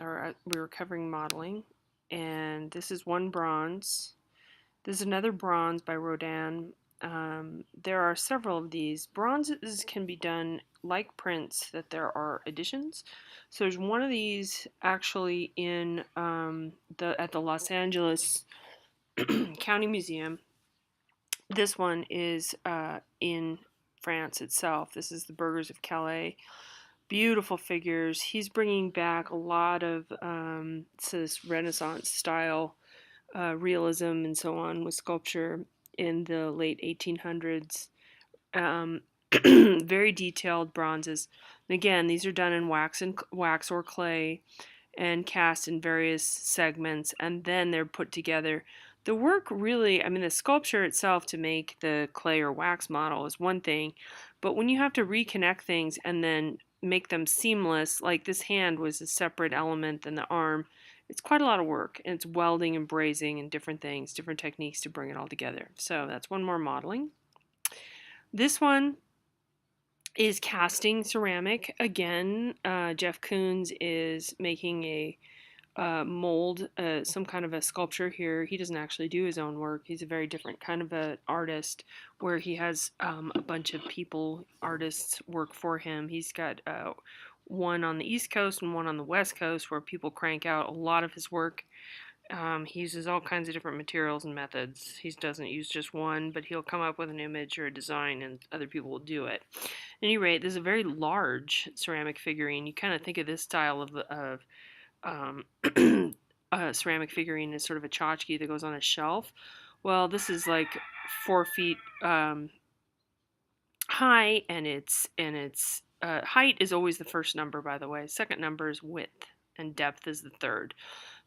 we were covering modeling, and this is one bronze. This is another bronze by Rodin. There are several of these. Bronzes can be done like prints, that there are editions. So there's one of these actually in at the Los Angeles County Museum. This one is in France itself. This is the Burghers of Calais. Beautiful figures. He's bringing back a lot of this Renaissance style realism and so on with sculpture in the late 1800s. Very detailed bronzes. And again, these are done in wax or clay and cast in various segments, and then they're put together. The work really, I mean, the sculpture itself to make the clay or wax model is one thing, but when you have to reconnect things and then make them seamless, like this hand was a separate element than the arm, it's quite a lot of work, and it's welding and brazing and different things, different techniques to bring it all together. So that's one more modeling. This one is casting ceramic. Again, Jeff Koons is making a mold, some kind of a sculpture here. He doesn't actually do his own work. He's a very different kind of an artist where he has a bunch of artists work for him. He's got one on the East Coast and one on the West Coast where people crank out a lot of his work. He uses all kinds of different materials and methods. He doesn't use just one, but he'll come up with an image or a design and other people will do it. At any rate, this is a very large ceramic figurine. You kind of think of this style of a ceramic figurine as sort of a tchotchke that goes on a shelf. Well, this is like 4 feet high, and its height is always the first number, by the way. Second number is width, and depth is the third.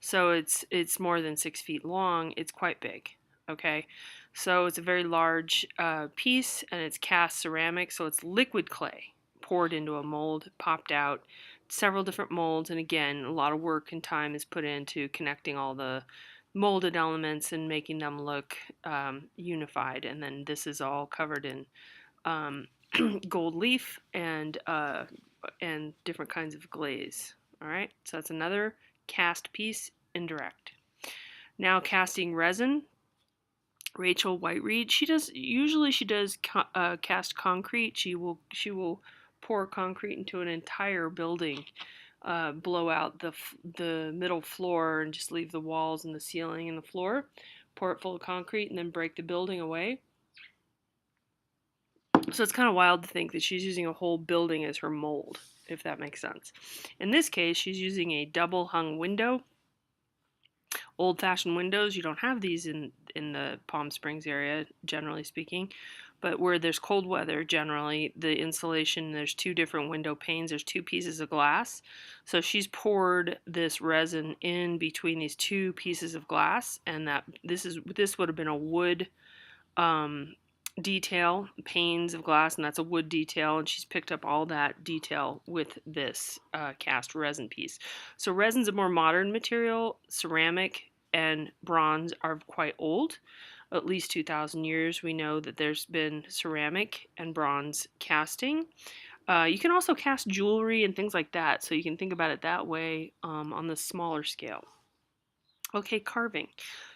So it's more than 6 feet long. It's quite big. Okay, so it's a very large piece, and it's cast ceramic, so it's liquid clay poured into a mold, popped out, several different molds, and again, a lot of work and time is put into connecting all the molded elements and making them look unified. And then this is all covered in gold leaf and different kinds of glaze. All right, so that's another cast piece, indirect. Now casting resin. Rachel Whiteread, she does cast concrete. She will pour concrete into an entire building, blow out the middle floor and just leave the walls and the ceiling and the floor, pour it full of concrete, and then break the building away. So it's kind of wild to think that she's using a whole building as her mold, if that makes sense. In this case, she's using a double hung window. Old-fashioned windows, you don't have these in the Palm Springs area, generally speaking, but where there's cold weather, generally, the insulation, there's 2 different window panes, there's 2 pieces of glass. So she's poured this resin in between these 2 pieces of glass, and this would have been a wood detail, panes of glass, and that's a wood detail, and she's picked up all that detail with this cast resin piece. So resin's a more modern material. Ceramic and bronze are quite old, at least 2,000 years. We know that there's been ceramic and bronze casting. You can also cast jewelry and things like that, so you can think about it that way on the smaller scale. Okay, carving.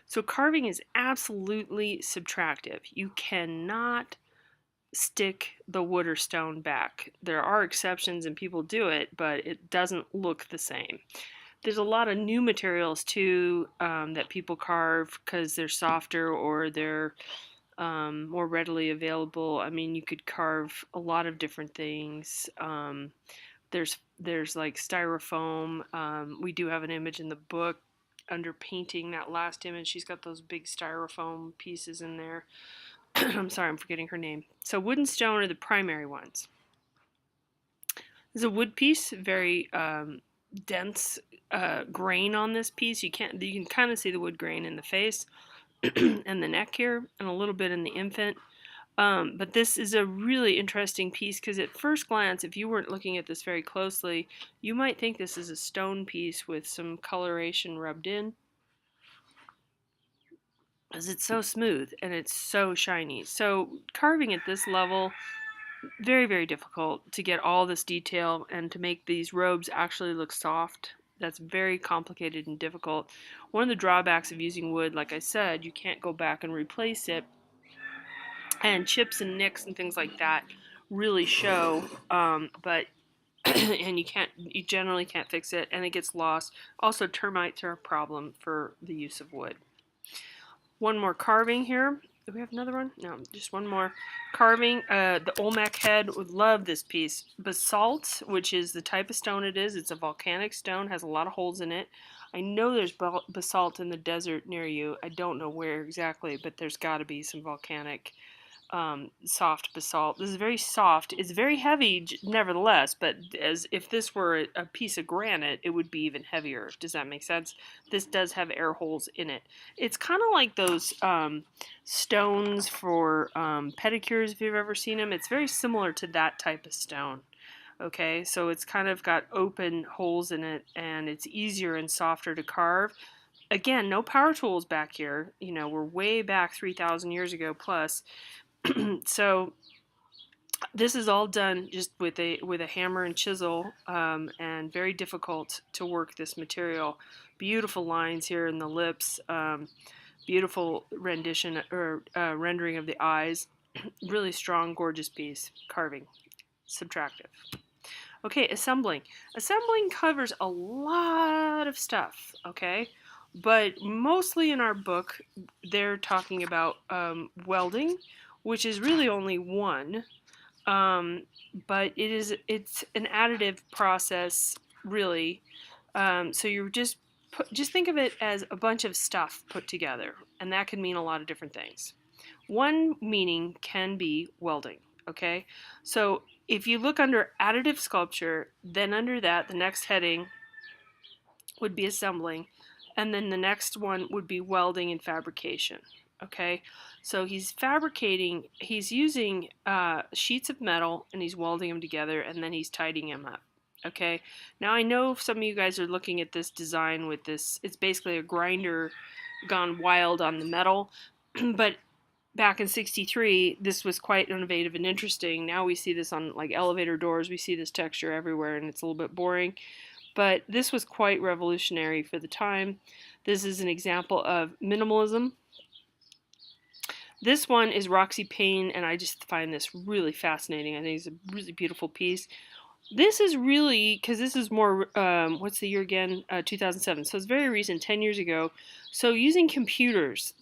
So carving is absolutely subtractive. You cannot stick the wood or stone back. There are exceptions and people do it, but it doesn't look the same. There's a lot of new materials too that people carve because they're softer or they're more readily available. I mean, you could carve a lot of different things. There's like styrofoam. We do have an image in the book under painting, that last image. She's got those big styrofoam pieces in there. I'm sorry, I'm forgetting her name. So wood and stone are the primary ones. This is a wood piece, very dense grain on this piece. You can kind of see the wood grain in the face and the neck here, and a little bit in the infant. But this is a really interesting piece because at first glance, if you weren't looking at this very closely, you might think this is a stone piece with some coloration rubbed in, because it's so smooth and it's so shiny. So carving at this level, very, very difficult to get all this detail and to make these robes actually look soft that's very complicated and difficult. One of the drawbacks of using wood, like I said, you can't go back and replace it, and chips and nicks and things like that really show. But and you generally can't fix it, and it gets lost. Also, termites are a problem for the use of wood. One more carving here. Do we have another one? No, just one more. Carving, the Olmec head, would love this piece. Basalt, which is the type of stone it is, it's a volcanic stone, has a lot of holes in it. I know there's basalt in the desert near you. I don't know where exactly, but there's got to be some volcanic soft basalt. This is very soft. It's very heavy, nevertheless, but as if this were a piece of granite, it would be even heavier. Does that make sense? This does have air holes in it. It's kind of like those stones for pedicures, if you've ever seen them. It's very similar to that type of stone. Okay, so it's kind of got open holes in it, and it's easier and softer to carve. Again, no power tools back here. You know, we're way back 3,000 years ago plus. So this is all done just with a hammer and chisel, and very difficult to work this material. Beautiful lines here in the lips, beautiful rendition or rendering of the eyes. Really strong, gorgeous piece. Carving, subtractive. Okay, assembling. Assembling covers a lot of stuff. Okay. But mostly in our book, they're talking about welding, which is really only one, but it's an additive process, really. So you're just think of it as a bunch of stuff put together, and that can mean a lot of different things. One meaning can be welding. Okay, so if you look under additive sculpture, then under that, the next heading would be assembling, and then the next one would be welding and fabrication. Okay, so he's fabricating, he's using sheets of metal and he's welding them together, and then he's tidying them up. Okay, now I know some of you guys are looking at this design with this, it's basically a grinder gone wild on the metal, but back in 63 this was quite innovative and interesting. Now we see this on like elevator doors, we see this texture everywhere, and it's a little bit boring. But this was quite revolutionary for the time. This is an example of minimalism. This one is Roxy Payne, and I just find this really fascinating. I think it's a really beautiful piece. This is really, because this is more, what's the year again? 2007. So it's very recent, 10 years ago. So using computers,